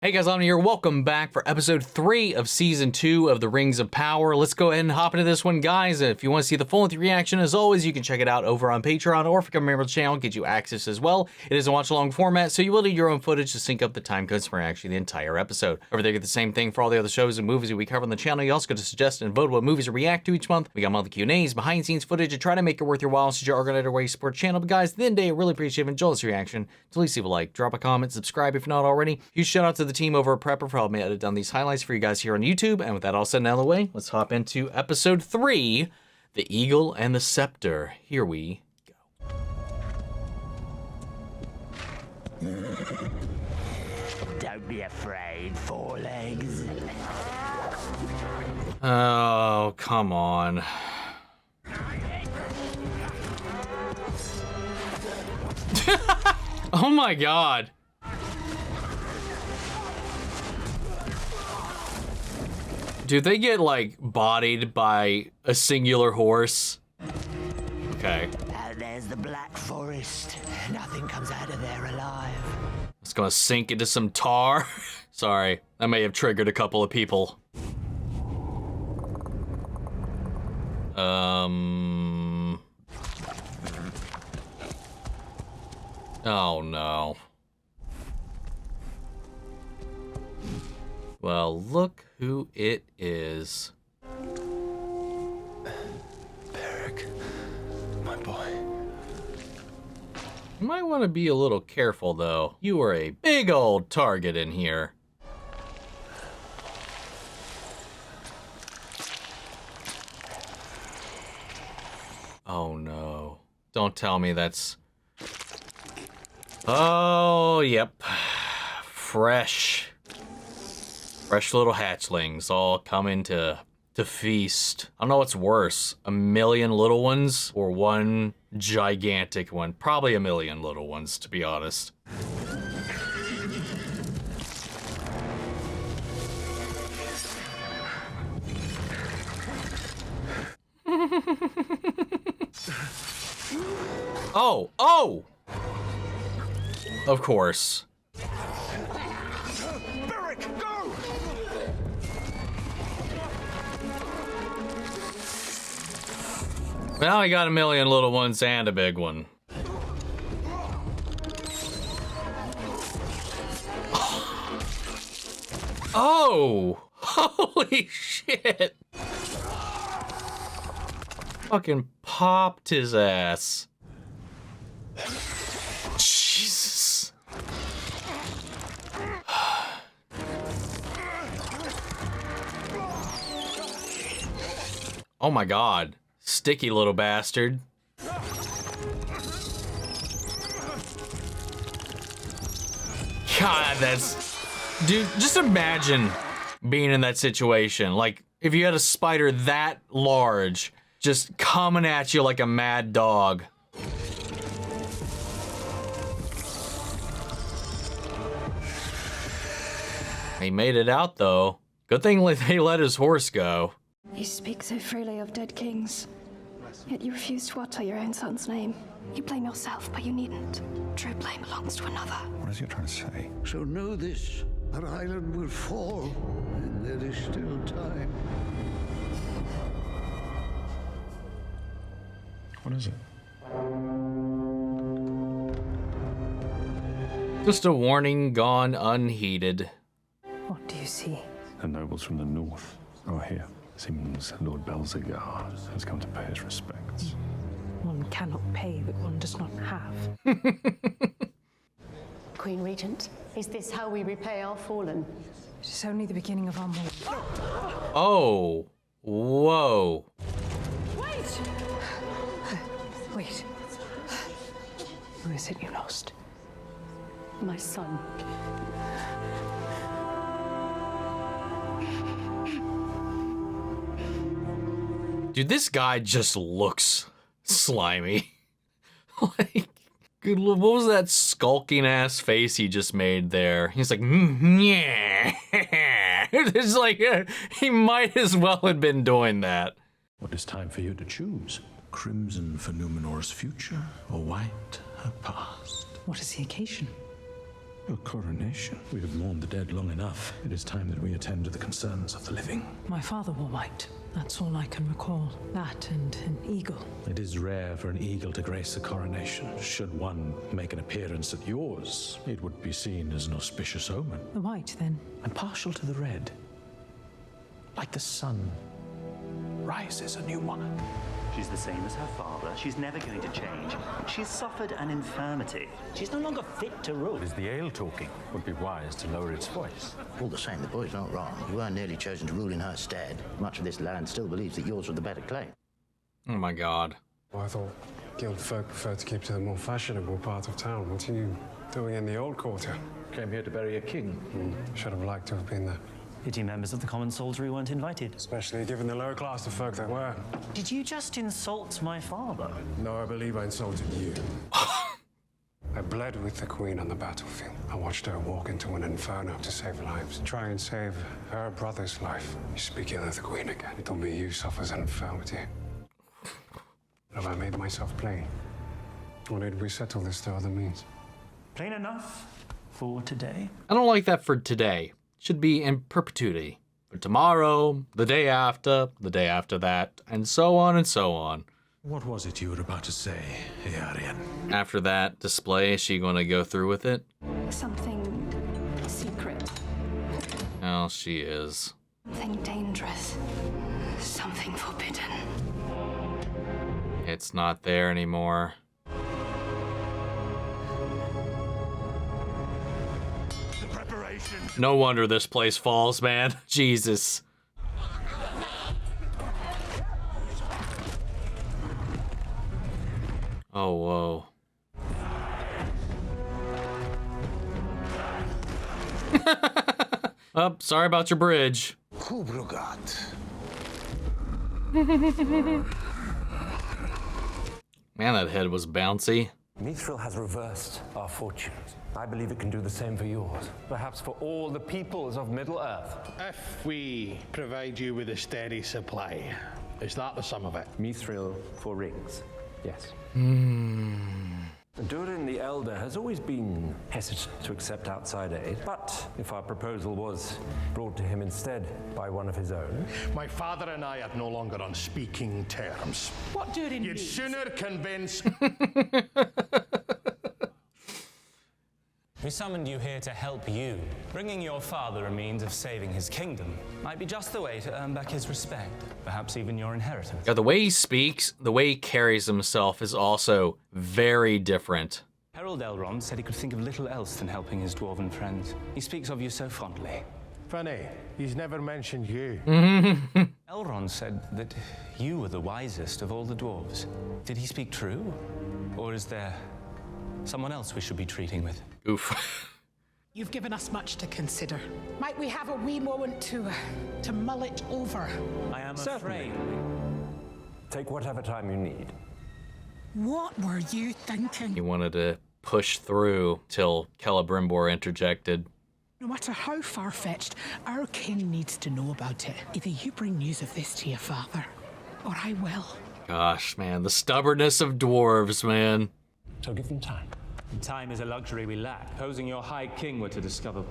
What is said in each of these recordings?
Hey guys, I'm here. Welcome back for episode 3 of season 2 of the Rings of Power. Let's go ahead and hop into this one, guys. If you want to see the full length reaction, as always, you can check it out over on Patreon, or if you become a member of the channel, get you access as well. It is a watch-along format, so you will need your own footage to sync up the time codes for actually the entire episode. Over there, you get the same thing for all the other shows and movies that we cover on the channel. You also get to suggest and vote what movies to react to each month. We got monthly Q&As, behind-the-scenes footage, and try to make it worth your while since you are going to way support the channel. But guys, at the end of the day, I really appreciate it. Enjoy this reaction. So please leave a like, drop a comment, subscribe if not already. Huge shout out to the team over at Prepper for helping me edit down these highlights for you guys here on YouTube. And with that all said and out of the way, let's hop into episode 3, The Eagle and the Scepter. Here we go. Don't be afraid, four legs. Oh, come on. Oh my god. Dude, they get, like, bodied by a singular horse. Okay. There's the Black Forest. Nothing comes out of there alive. It's gonna sink into some tar. Sorry, that may have triggered a couple of people. Oh no. Well, look who it is. Beric, my boy. You might want to be a little careful, though. You are a big old target in here. Oh, no. Don't tell me that's... Oh, yep. Fresh little hatchlings all coming to feast. I don't know what's worse, a million little ones or one gigantic one. Probably a million little ones, to be honest. Oh! Of course. Now I got a million little ones and a big one. Oh! Holy shit! Fucking popped his ass. Jesus. Oh my god. Sticky little bastard. God, that's... Dude, just imagine being in that situation. Like, if you had a spider that large just coming at you like a mad dog. He made it out, though. Good thing they let his horse go. You speak so freely of dead kings, yet you refuse to utter your own son's name. You blame yourself, but you needn't. True blame belongs to another. What is he trying to say? So know this, our island will fall, and there is still time. What is it? Just a warning gone unheeded. What do you see? The nobles from the north are here. Seems Lord Belzegar has come to pay his respects. One cannot pay what one does not have. Queen Regent, is this how we repay our fallen? It is only the beginning of our war. Oh. Whoa. Wait! Wait. Who is it you lost? My son. Dude, this guy just looks slimy. Like, good, what was that skulking ass face he just made there? He's like, yeah. It's like, he might as well have been doing that. What is time for you to choose? Crimson for Numenor's future, or white her past? What is the occasion? A coronation? We have mourned the dead long enough. It is time that we attend to the concerns of the living. My father wore white. That's all I can recall. That and an eagle. It is rare for an eagle to grace a coronation. Should one make an appearance at yours, it would be seen as an auspicious omen. The white, then? I'm partial to the red. Like the sun rises a new monarch. She's the same as her father. She's never going to change. She's suffered an infirmity. She's no longer fit to rule. Is the ale talking? Would be wise to lower its voice. All the same, the boy's not wrong. You weren't nearly chosen to rule in her stead. Much of this land still believes that yours were the better claim. Oh my god. Well, I thought guild folk preferred to keep to the more fashionable part of town. What are you doing in the old quarter? Came here to bury a king. Should have liked to have been there. Pity members of the common soldiery weren't invited. Especially given the lower class of folk that were. Did you just insult my father? No, I believe I insulted you. I bled with the Queen on the battlefield. I watched her walk into an inferno to save lives. Try and save her brother's life. You're speaking of the Queen again. It'll be you suffers an infirmity. Have I made myself plain? Or did we settle this through other means? Plain enough for today. I don't like that for today. Should be in perpetuity. For tomorrow, the day after that, and so on and so on. What was it you were about to say, Earian? After that display, is she going to go through with it? Something secret. Oh, she is. Something dangerous. Something forbidden. It's not there anymore. No wonder this place falls, man. Jesus. Oh, whoa. Oh, sorry about your bridge. Man, that head was bouncy. Míriel has reversed our fortunes. I believe it can do the same for yours. Perhaps for all the peoples of Middle-earth. If we provide you with a steady supply, is that the sum of it? Míriel for rings, yes. Durin the Elder has always been hesitant to accept outside aid, but if our proposal was brought to him instead by one of his own... My father and I are no longer on speaking terms. What Durin You'd sooner convince... We summoned you here to help you. Bringing your father a means of saving his kingdom might be just the way to earn back his respect, perhaps even your inheritance. Yeah, the way he speaks, the way he carries himself is also very different. Herald Elrond said he could think of little else than helping his dwarven friends. He speaks of you so fondly. Funny, he's never mentioned you. Elrond said that you were the wisest of all the dwarves. Did he speak true? Or is there someone else we should be treating with? Oof. You've given us much to consider. Might we have a wee moment to mull it over? I am Certainly. afraid. Take whatever time you need. What were you thinking? He wanted to push through till Celebrimbor interjected. No matter how far-fetched, our king needs to know about it. Either you bring news of this to your father, or I will. Gosh, man, the stubbornness of dwarves, man. So give them time. Time is a luxury we lack. Supposing your High King were to discover...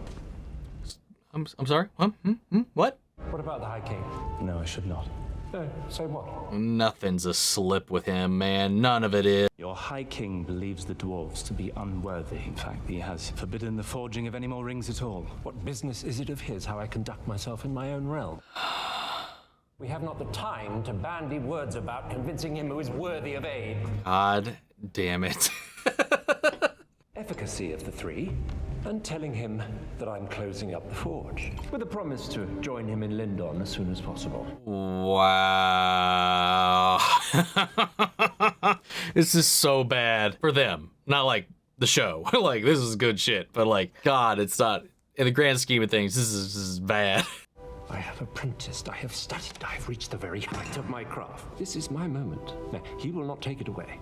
I'm sorry? What? What about the High King? No, I should not. No, say what? Nothing's a slip with him, man. None of it is. Your High King believes the dwarves to be unworthy. In fact, he has forbidden the forging of any more rings at all. What business is it of his how I conduct myself in my own realm? We have not the time to bandy words about convincing him who is worthy of aid. God damn it. Efficacy of the three, and telling him that I'm closing up the forge, with a promise to join him in Lindon as soon as possible. Wow. This is so bad for them. Not like the show. Like, this is good shit. But like, God, it's not, in the grand scheme of things, this is bad. I have apprenticed, I have studied, I have reached the very height of my craft. This is my moment. Now, he will not take it away.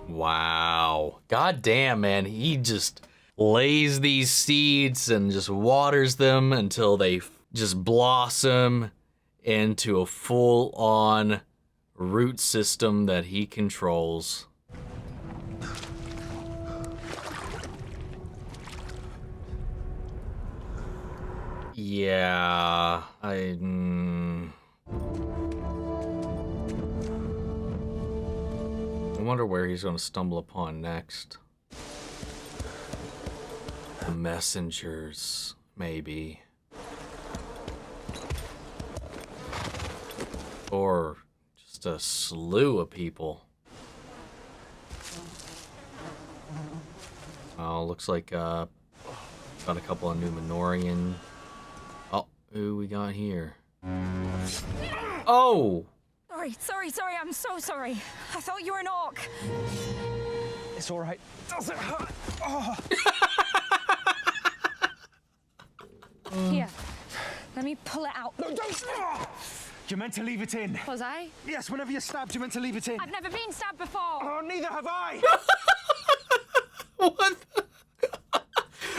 Wow. God damn, man. He just lays these seeds and just waters them until they just blossom into a full-on root system that he controls. Yeah, I wonder where he's going to stumble upon next. The messengers, maybe. Or just a slew of people. Oh, looks like got a couple of Númenórean. Oh, who we got here? Oh! Sorry, I'm so sorry. I thought you were an orc. It's all right. Does it hurt? Oh. Here, let me pull it out. No, don't! You're meant to leave it in. Was I? Yes, whenever you're stabbed, you're meant to leave it in. I've never been stabbed before. Oh, neither have I. What?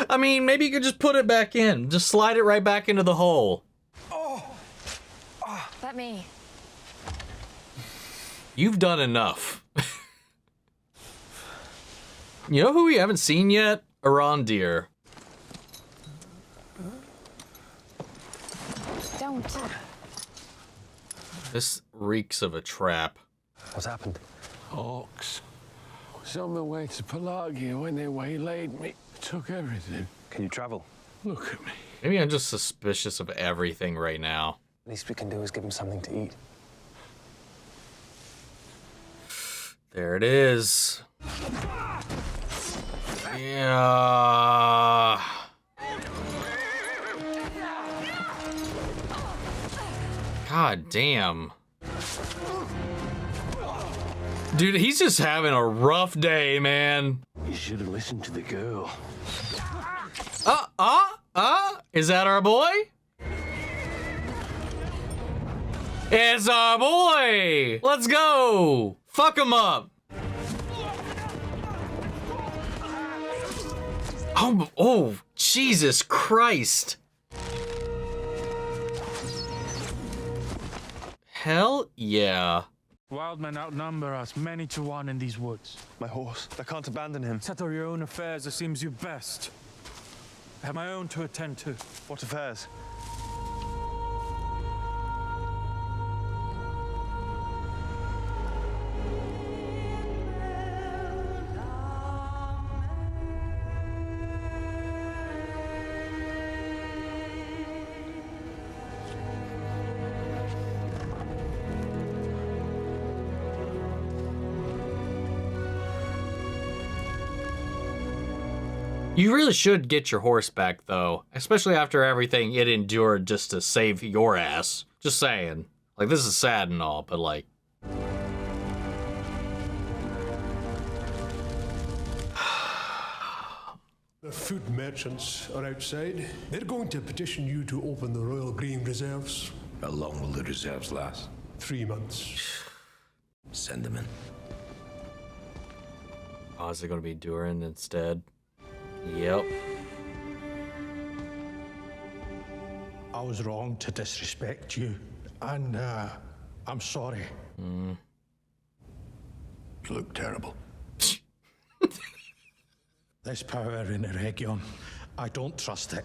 I mean, maybe you could just put it back in. Just slide it right back into the hole. Let me. You've done enough. You know who we haven't seen yet? Arondir. Don't. This reeks of a trap. What's happened? Orcs. I was on my way to Pelagia when they waylaid me. Took everything. Can you travel? Look at me. Maybe I'm just suspicious of everything right now. Least we can do is give him something to eat. There it is. Yeah. God damn. Dude, he's just having a rough day, man. You should have listened to the girl. Is that our boy? It's our boy! Let's go! Fuck him up! Oh, Jesus Christ! Hell yeah. Wild men outnumber us many to one in these woods. My horse. I can't abandon him. Settle your own affairs as seems you best. I have my own to attend to. What affairs? You really should get your horse back, though. Especially after everything it endured just to save your ass. Just saying. Like, this is sad and all, but like... The food merchants are outside. They're going to petition you to open the Royal Grain Reserves. How long will the reserves last? 3 months. Send them in. Oh, is it going to be Durin instead? Yep. I was wrong to disrespect you, and I'm sorry. You look terrible. This power in Eregion, I don't trust it.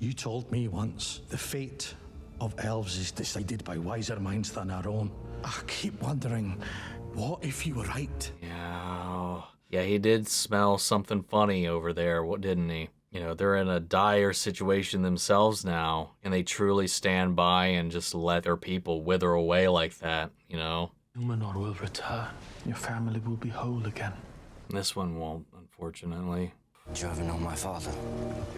You told me once the fate of elves is decided by wiser minds than our own. I keep wondering, what if you were right? Yeah, he did smell something funny over there, what didn't he? You know, they're in a dire situation themselves now, and they truly stand by and just let their people wither away like that, you know? Númenor will return. Your family will be whole again. This one won't, unfortunately. Did you ever know my father?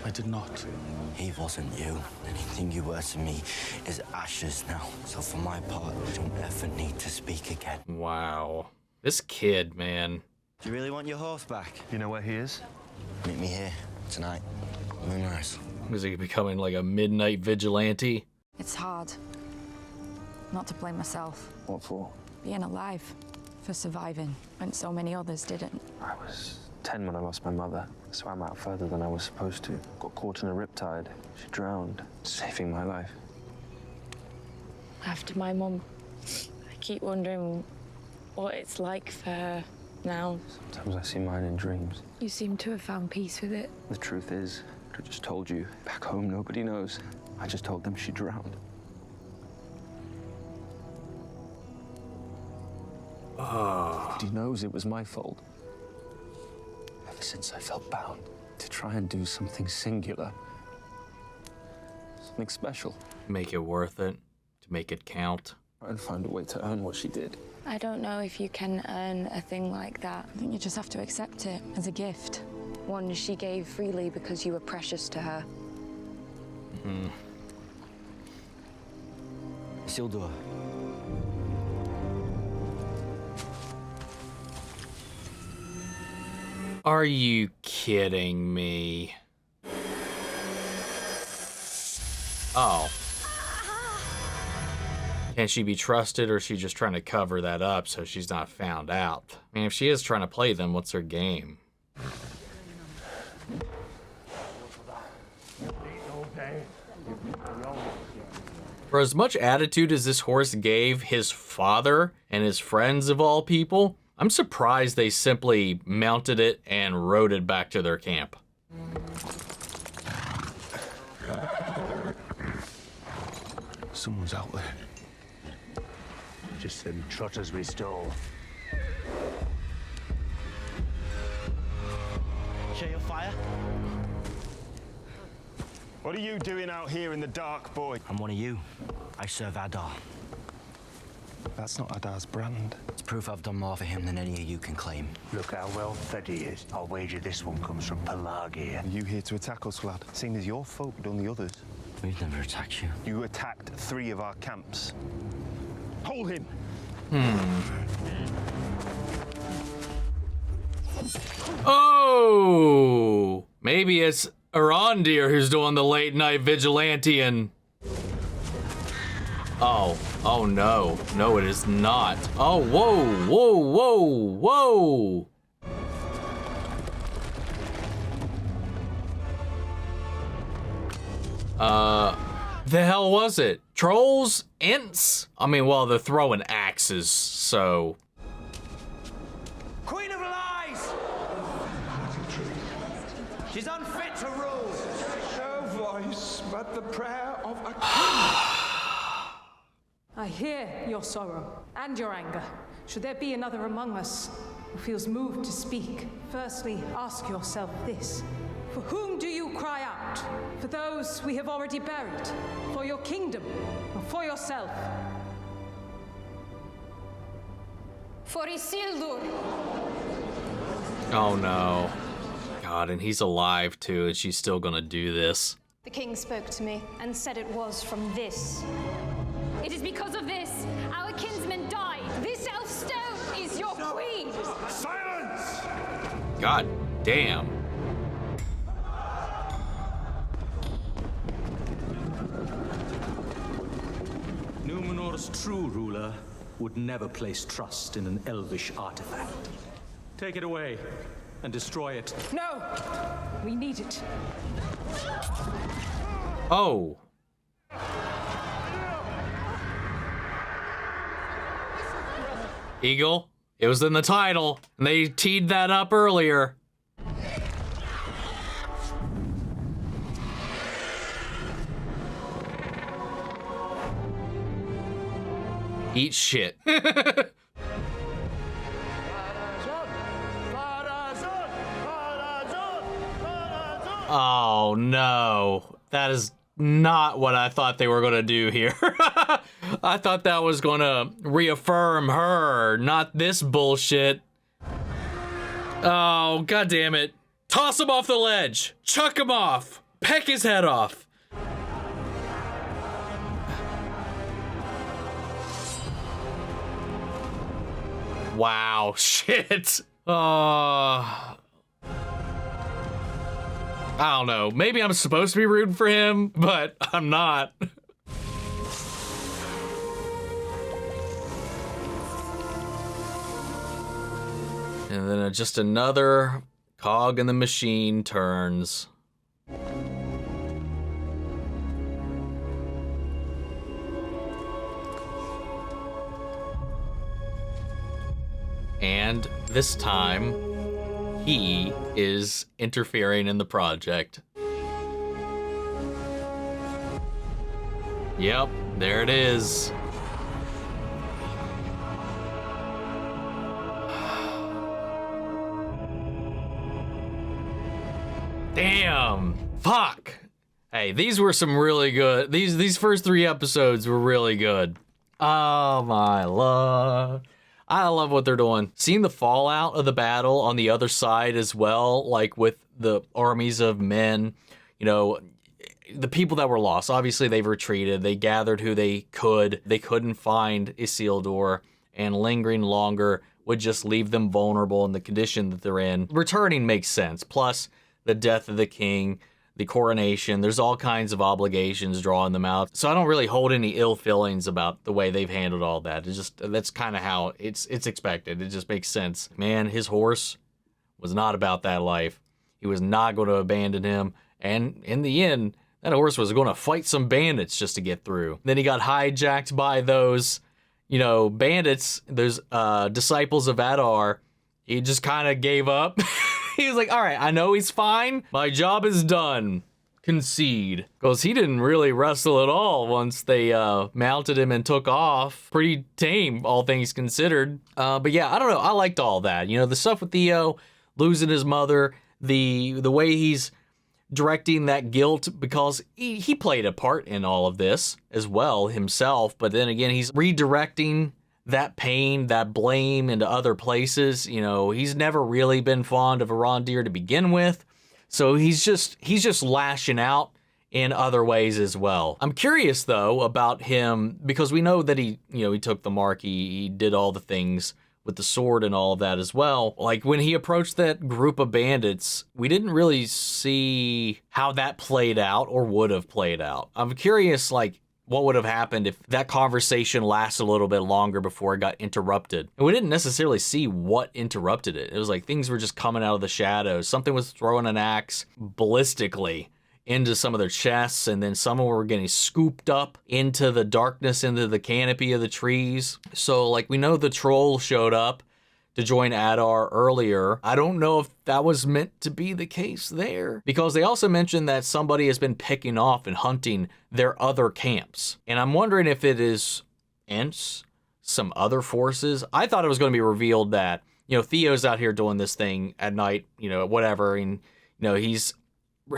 I did not. He wasn't you. Anything you were to me is ashes now. So for my part, I don't ever need to speak again. Wow. This kid, man. Do you really want your horse back? You know where he is? Meet me here tonight. Moonrise. Was he becoming like a midnight vigilante? It's hard. Not to blame myself. What for? Being alive. For surviving, when so many others didn't. I was 10 when I lost my mother. Swam out further than I was supposed to. Got caught in a riptide. She drowned, saving my life. After my mum, I keep wondering what it's like for her now. Sometimes I see mine in dreams. You seem to have found peace with it. The truth is, Could have just told you. Back home, nobody knows. I just told them she drowned. He knows it was my fault. Ever since I felt bound to try and do something singular. Something special. Make it worth it. To make it count. Try and find a way to earn what she did. I don't know if you can earn a thing like that. I think you just have to accept it as a gift. One she gave freely because you were precious to her. Mm-hmm. Isildur. Are you kidding me? Oh. Can she be trusted, or is she just trying to cover that up so she's not found out? I mean, if she is trying to play them, what's her game? For as much attitude as this horse gave his father and his friends of all people, I'm surprised they simply mounted it and rode it back to their camp. Someone's out there. Just them trotters we stole. Share your fire? What are you doing out here in the dark, boy? I'm one of you. I serve Addar. That's not Addar's brand. It's proof I've done more for him than any of you can claim. Look how well fed he is. I'll wager this one comes from Pelagia. Are you here to attack us, lad? Seeing as your folk done the others. We've never attacked you. You attacked 3 of our camps. Hold him! Oh! Maybe it's Arondir who's doing the late night vigilante and... Oh. Oh no. No, it is not. Oh, whoa, whoa, whoa, whoa! The hell was it? Trolls? Ents? I mean, well, they're throwing axes, so... Queen of Lies! She's unfit to rule! No voice but the prayer of a king. I hear your sorrow and your anger. Should there be another among us who feels moved to speak, firstly ask yourself this. For whom do you cry out? For those we have already buried? For your kingdom? Or for yourself? For Isildur. Oh no. God, and he's alive too, and she's still gonna do this. The king spoke to me and said it was from this. It is because of this our kinsman died. This elf stone is your queen. Silence! God damn. Numenor's true ruler would never place trust in an elvish artifact. Take it away and destroy it. No! We need it. Oh. Eagle, it was in the title, and they teed that up earlier. Eat shit. Oh no, that is not what I thought they were gonna do here. I thought that was gonna reaffirm her, not this bullshit. Oh, god damn it. Toss him off the ledge. Chuck him off. Peck his head off. Wow, shit. I don't know. Maybe I'm supposed to be rooting for him, but I'm not. And then just another cog in the machine turns. And this time, he is interfering in the project. Yep, there it is. Damn. Fuck. Hey, these were some really good. These first 3 episodes were really good. Oh my lord. I love what they're doing. Seeing the fallout of the battle on the other side as well, like with the armies of men, you know, the people that were lost. Obviously, they've retreated. They gathered who they could. They couldn't find Isildur, and lingering longer would just leave them vulnerable in the condition that they're in. Returning makes sense. Plus, the death of the king, the coronation, there's all kinds of obligations drawing them out. So I don't really hold any ill feelings about the way they've handled all that. It's just, that's kind of how it's expected. It just makes sense. Man, his horse was not about that life. He was not going to abandon him. And in the end, that horse was going to fight some bandits just to get through. Then he got hijacked by those, you know, bandits, those disciples of Adar. He just kind of gave up. He was like, all right, I know he's fine. My job is done. Concede. Because he didn't really wrestle at all once they mounted him and took off. Pretty tame, all things considered. But yeah, I don't know. I liked all that. You know, the stuff with Theo losing his mother, the way he's directing that guilt, because he played a part in all of this as well himself. But then again, he's redirecting that pain, that blame into other places. You know, he's never really been fond of Arondir to begin with. So he's just lashing out in other ways as well. I'm curious though about him, because we know that he took the mark, he did all the things with the sword and all of that as well. Like when he approached that group of bandits, we didn't really see how that played out or would have played out. I'm curious, like, what would have happened if that conversation lasted a little bit longer before it got interrupted. And we didn't necessarily see what interrupted it. It was like things were just coming out of the shadows. Something was throwing an axe ballistically into some of their chests, and then some were getting scooped up into the darkness, into the canopy of the trees. So, like, we know the troll showed up to join Adar earlier. I don't know if that was meant to be the case there, because they also mentioned that somebody has been picking off and hunting their other camps. And I'm wondering if it is Ents, some other forces. I thought it was going to be revealed that, you know, Theo's out here doing this thing at night, you know, whatever, and, you know, he's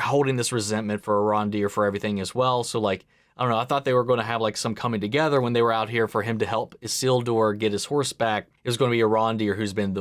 holding this resentment for Arondir for everything as well. So, like, I don't know, I thought they were going to have like some coming together when they were out here for him to help Isildur get his horse back. It was going to be Arondir who's been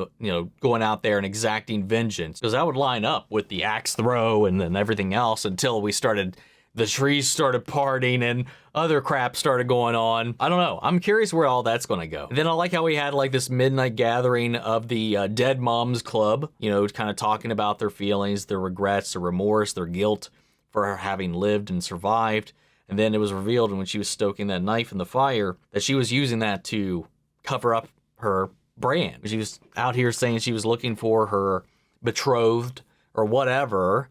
going out there and exacting vengeance, because that would line up with the axe throw and then everything else until the trees started parting and other crap started going on. I don't know. I'm curious where all that's going to go. And then I like how we had like this midnight gathering of the Dead Moms Club, you know, kind of talking about their feelings, their regrets, their remorse, their guilt for having lived and survived. And then it was revealed when she was stoking that knife in the fire that she was using that to cover up her brand. She was out here saying she was looking for her betrothed or whatever.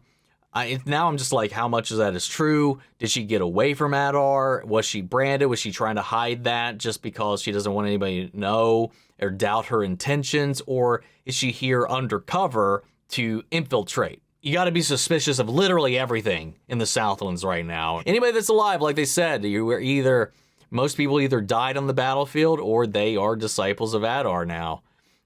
Now I'm just like, how much of that is true? Did she get away from Adar? Was she branded? Was she trying to hide that just because she doesn't want anybody to know or doubt her intentions? Or is she here undercover to infiltrate? You got to be suspicious of literally everything in the Southlands right now. Anybody that's alive, like they said, most people either died on the battlefield or they are disciples of Adar now.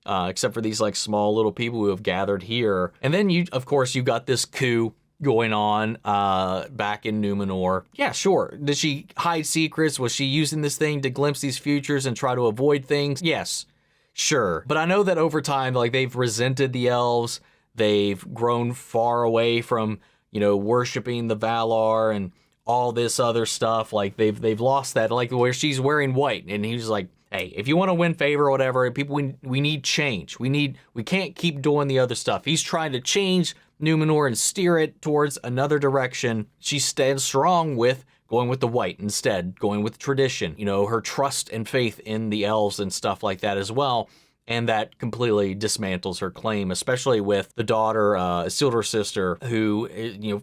Except for these like small little people who have gathered here. And then you got this coup going on back in Numenor. Yeah, sure. Did she hide secrets? Was she using this thing to glimpse these futures and try to avoid things? Yes, sure. But I know that over time, like, they've resented the elves. They've grown far away from, you know, worshiping the Valar and all this other stuff. Like, they've lost that, like, where she's wearing white. And he's like, hey, if you want to win favor or whatever, people, we need change. We can't keep doing the other stuff. He's trying to change Numenor and steer it towards another direction. She stands strong with going with the white instead, going with tradition, you know, her trust and faith in the elves and stuff like that as well. And that completely dismantles her claim, especially with the daughter, Isildur's sister, who, you know,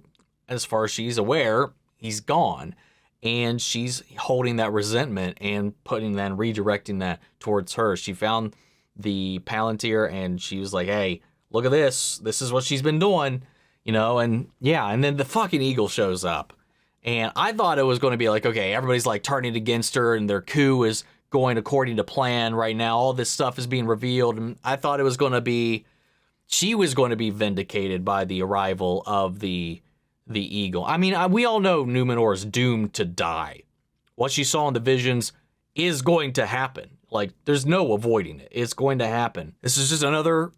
as far as she's aware, he's gone. And she's holding that resentment and putting that and redirecting that towards her. She found the Palantir and she was like, hey, look at this. This is what she's been doing, you know, and yeah. And then the fucking eagle shows up And I thought it was going to be like, okay, everybody's like turning against her and their coup is going according to plan right now. All this stuff is being revealed. And I thought it was going to be, she was going to be vindicated by the arrival of the eagle. I mean, we all know Numenor is doomed to die. What she saw in the visions is going to happen. Like, there's no avoiding it. It's going to happen. This is just another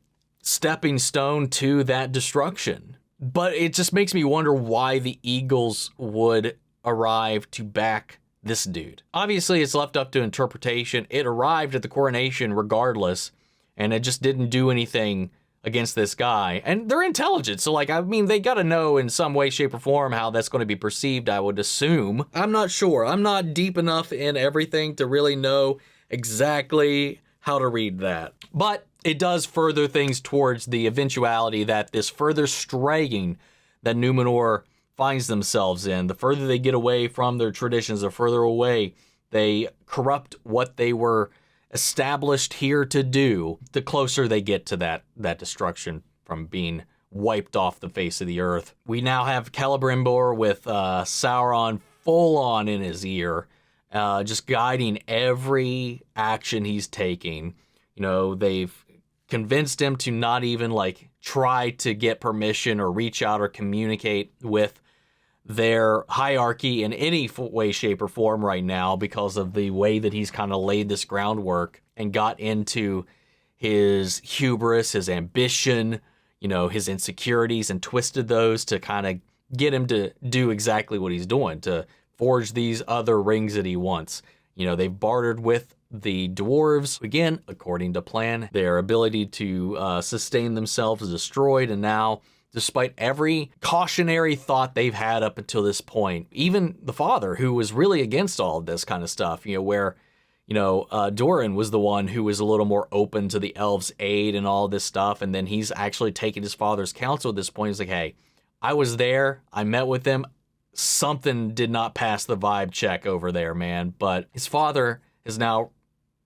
stepping stone to that destruction. But it just makes me wonder why the eagles would arrive to back this dude. Obviously, it's left up to interpretation. It arrived at the coronation regardless, and it just didn't do anything against this guy. And they're intelligent, so like, I mean, they gotta know in some way, shape, or form how that's going to be perceived, I would assume. I'm not sure. I'm not deep enough in everything to really know exactly how to read that. But it does further things towards the eventuality that this further straying that Numenor finds themselves in, the further they get away from their traditions, the further away they corrupt what they were established here to do, the closer they get to that destruction from being wiped off the face of the earth. We now have Celebrimbor with Sauron full on in his ear, just guiding every action he's taking. You know, they've convinced him to not even like try to get permission or reach out or communicate with their hierarchy in any way, shape, or form right now because of the way that he's kind of laid this groundwork and got into his hubris, his ambition, you know, his insecurities, and twisted those to kind of get him to do exactly what he's doing, to forge these other rings that he wants. You know, they've bartered with the dwarves, again, according to plan. Their ability to sustain themselves is destroyed, and now, despite every cautionary thought they've had up until this point, even the father, who was really against all of this kind of stuff, you know, where, you know, Durin was the one who was a little more open to the elves' aid and all this stuff, and then he's actually taken his father's counsel at this point. He's like, hey, I was there, I met with them, something did not pass the vibe check over there, man. But his father is now,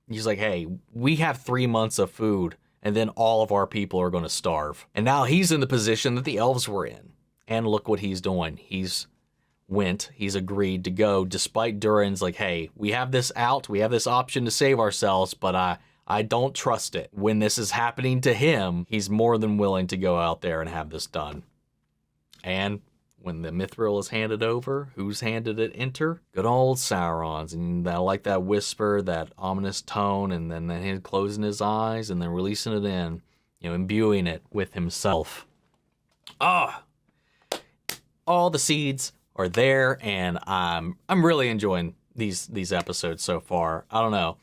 he's like, hey, we have 3 months of food, and then all of our people are going to starve. And now he's in the position that the elves were in. And look what he's doing. He's agreed to go, despite Durin's like, hey, we have this out, we have this option to save ourselves, but I don't trust it. When this is happening to him, he's more than willing to go out there and have this done. And when the mithril is handed over, who's handed it enter? Good old Sauron's. And I like that whisper, that ominous tone, and then him closing his eyes and then releasing it in, you know, imbuing it with himself. All the seeds are there, and I'm really enjoying these episodes so far. I don't know.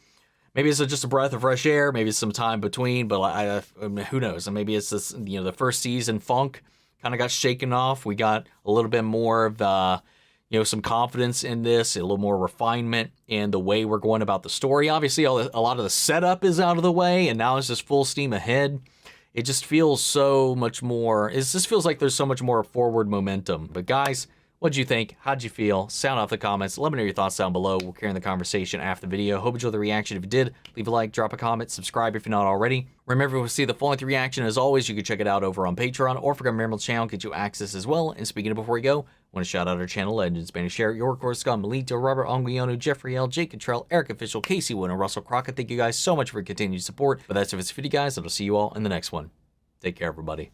Maybe it's just a breath of fresh air. Maybe it's some time between, but I mean, who knows? And maybe it's this, you know, the first season funk kind of got shaken off. We got a little bit more of you know, some confidence in this, a little more refinement in the way we're going about the story. Obviously, a lot of the setup is out of the way, and now it's just full steam ahead. It just feels so much more, it just feels like there's so much more forward momentum. But guys, what'd you think? How'd you feel? Sound off the comments. Let me know your thoughts down below. We'll carry on the conversation after the video. Hope you enjoyed the reaction. If you did, leave a like, drop a comment, subscribe if you're not already. Remember, to see the full-length reaction, as always, you can check it out over on Patreon, or forget Miriel's channel, get you access as well. And speaking of before we go, I want to shout out our channel legends: Spanish Share, York, Scum, Melito, Robert, Onguiano, Jeffrey L, Jake Cottrell, Eric Official, Casey Winner, Russell Crockett. Thank you guys so much for your continued support. But that's it for this video, guys, and I'll see you all in the next one. Take care, everybody.